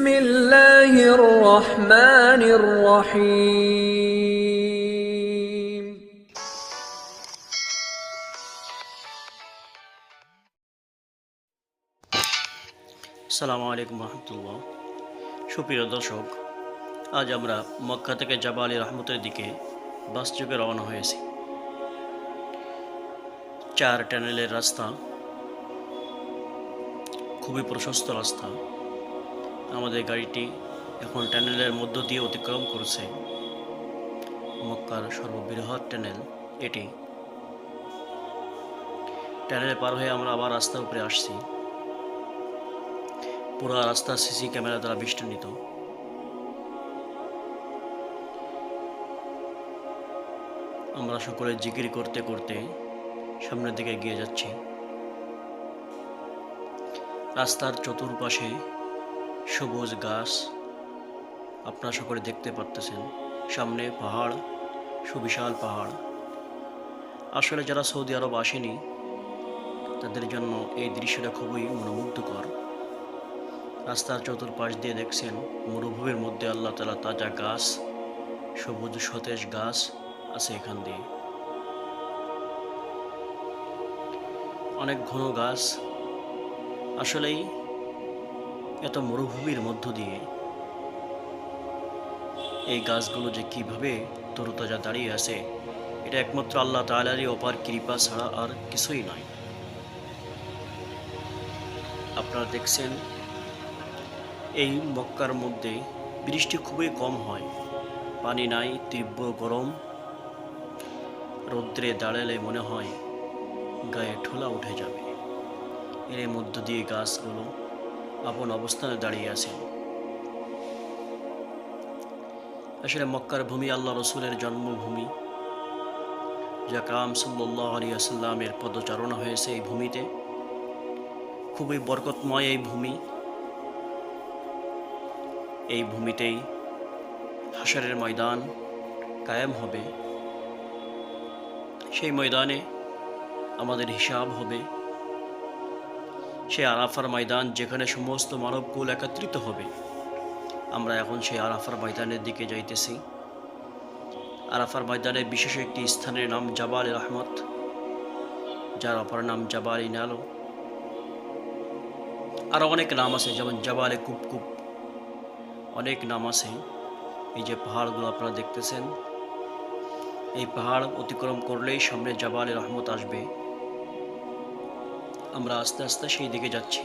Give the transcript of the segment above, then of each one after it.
বিসমিল্লাহির রহমানির রহিম। আসসালামু আলাইকুম রহমতুল্লাহ। সুপ্রিয় দর্শক, আজ আমরা মক্কা থেকে জাবাল রহমতের দিকে বাস যোগে রওনা হয়েছি। 4 টানেলের রাস্তা, খুবই প্রশস্ত রাস্তা। আমাদের গাড়িটি এখন টানেলের মধ্য দিয়ে অতিক্রম করছে। মক্কার সর্ববৃহৎ টানেল এটি। টানেল পার হয়ে আমরা আবার রাস্তার উপরে আসছি। পুরো রাস্তা সিসি ক্যামেরা দ্বারা বেষ্টনীত। আমরা সকলে জিকির করতে করতে সামনের দিকে এগিয়ে যাচ্ছি। রাস্তার চতুর্পাশে সবুজ গাছ আপনারা সকলে দেখতে পারতেছেন। সামনে পাহাড়, সুবিশাল পাহাড়। আসলে যারা সৌদি আরব আসেনি তাদের জন্য এই দৃশ্যটা খুবই মনোমুগ্ধকর। রাস্তার চতুর্পাশ দিয়ে দেখছেন মরুভূমির মধ্যে আল্লাহ তাআলা তাজা গাছ, সবুজ সতেজ গাছ আছে এখান দিয়ে। অনেক ঘন গাছ। আসলেই এত মরুভূমির মধ্য দিয়ে এই গাছগুলো যে কিভাবে তরুতাজা দাঁড়িয়ে আছে, এটা একমাত্র আল্লাহ তাআলারই অপার কৃপা ছাড়া আর কিছুই নয়। আপনারা দেখছেন এই মক্কার মধ্যে বৃষ্টি খুবই কম হয়, পানি নাই, তীব্র গরম। রৌদ্রে দাঁড়ালে মনে হয় গায়ে ঠোলা উঠে যাবে। এর মধ্য দিয়ে গাছগুলো আপন অবস্থানে দাঁড়িয়ে আছে। আসলে মক্কার ভূমি আল্লাহ রসুলের জন্মভূমি। যা কাম সাল্লাল্লাহু আলাইহি ওয়াসাল্লামের পদচারণা হয়েছে এই ভূমিতে। খুবই বরকতময় এই ভূমি। এই ভূমিতেই হাশরের ময়দান কায়েম হবে। সেই ময়দানে আমাদের হিসাব হবে। সেই আরাফার ময়দান যেখানে সমস্ত মানবকুল একত্রিত হবে। আমরা এখন সেই আরাফার ময়দানের দিকে যাইতেছি। আরাফার ময়দানের বিশেষ একটি স্থানের নাম জাবাল রহমত, যার অপর নাম জাবাল ইনালো। আরও অনেক নাম আছে, যেমন জাবালে কুপকুপ, অনেক নাম আছে। এই যে পাহাড়গুলো আপনারা দেখতেছেন, এই পাহাড় অতিক্রম করলেই সামনে জাবাল রহমত আসবে। আমরা আস্তে আস্তে সেই দিকে যাচ্ছি।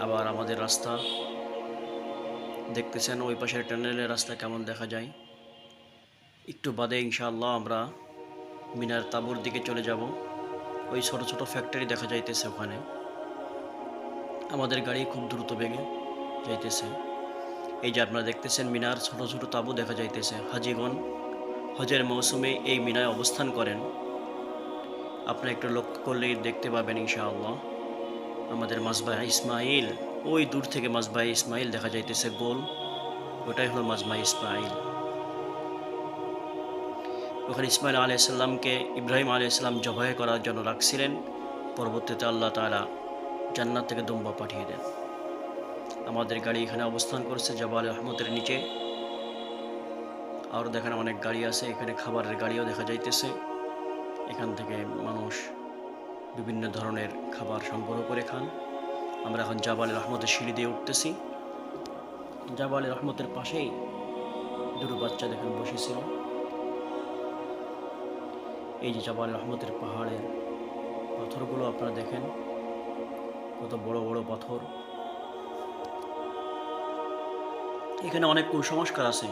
আবার আমাদের রাস্তা দেখতেছেন, ওই পাশের টানেলের রাস্তা কেমন দেখা যায়। একটু বাদে ইনশাআল্লাহ আমরা মিনার তাঁবুর দিকে চলে যাব। ওই ছোট ছোট ফ্যাক্টরি দেখা যাইতেছে ওখানে। আমাদের গাড়ি খুব দ্রুত বেগে যাইতেছে। এই যে আপনারা দেখতেছেন মিনার, ছোট ছোট তাঁবু দেখা যাইতেছে। হাজিগণ হজের মৌসুমে এই মিনায় অবস্থান করেন। আপনারা একটু লক্ষ্য করলেই দেখতে পাবেন ইনশাআল্লাহ। আমাদের মাজমা ইসমাইল, ওই দূর থেকে মাজমা ইসমাইল দেখা যাইতেছে গোল, ওটাই হলো মাজমা ইসমাইল। ওখানে ইসমাইল আলাইহিস সালামকে ইব্রাহিম আলাইহিস সালাম জবাই করার জন্য রাখছিলেন। পরবর্তীতে আল্লাহ তাআলা জান্নাত থেকে দুম্বা পাঠিয়ে দেন। আমাদের গাড়ি এখানে অবস্থান করছে জাবাল রহমতের নিচে। আর দেখেন অনেক গাড়ি আছে এখানে, খাবারের গাড়িও দেখা যাইতেছে। এখান থেকে মানুষ বিভিন্ন ধরনের খাবার সংগ্রহ করে খান। আমরা এখন জাবাল রহমতের সিঁড়ি দিয়ে উঠতেছি। জাবাল রহমতের পাশেই দুটো বাচ্চা দেখেন বসেছিল। এই যে জাবাল রহমতের পাহাড়ের পাথরগুলো আপনারা দেখেন, কত বড় বড় পাথর। এখানে অনেক কুসংস্কার আছে।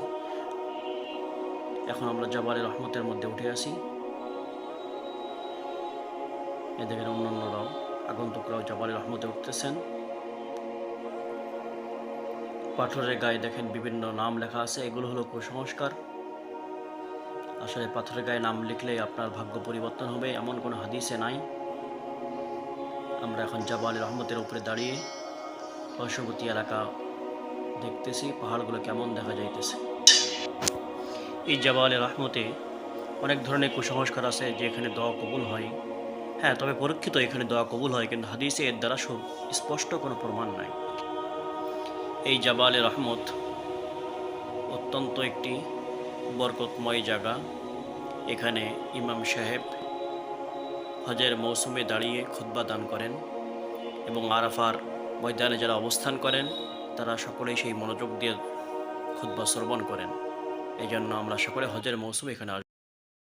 এখন আমরা জাবাল রহমতের মধ্যে উঠে আসি। এ দেখেন অন্যান্যরাও, আগন্তুকরাও জাবাল রহমতে উঠতেছেন। পাথরের গায়ে দেখেন বিভিন্ন নাম লেখা আছে, এগুলো হলো কুসংস্কার। আসলে পাথরের গায়ে নাম লিখলেই আপনার ভাগ্য পরিবর্তন হবে, এমন কোনো হাদিসে নাই। আমরা এখন জাবাল রহমতের উপরে দাঁড়িয়ে পার্শ্ববর্তী এলাকা দেখতেছি, পাহাড়গুলো কেমন দেখা যাইতেছে। এই জাবাল রহমতে অনেক ধরনের কুসংস্কার আছে যে এখানে দোয়া কবুল হয়। হ্যাঁ, তবে পরীক্ষিত এখানে দোয়া কবুল হয়, কিন্তু হাদিসে এর দ্বারা স্পষ্ট কোনো প্রমাণ নাই। এই জাবালে রহমত অত্যন্ত একটি বরকতময় জায়গা। এখানে ইমাম সাহেব হজের মৌসুমে দাঁড়িয়ে খুতবা দান করেন এবং আরাফার ময়দানে যারা অবস্থান করেন তারা সকলেই সেই মনোযোগ দিয়ে খুতবা শ্রবণ করেন। এই জন্য আমরা সকলে হজের মৌসুমে এখানে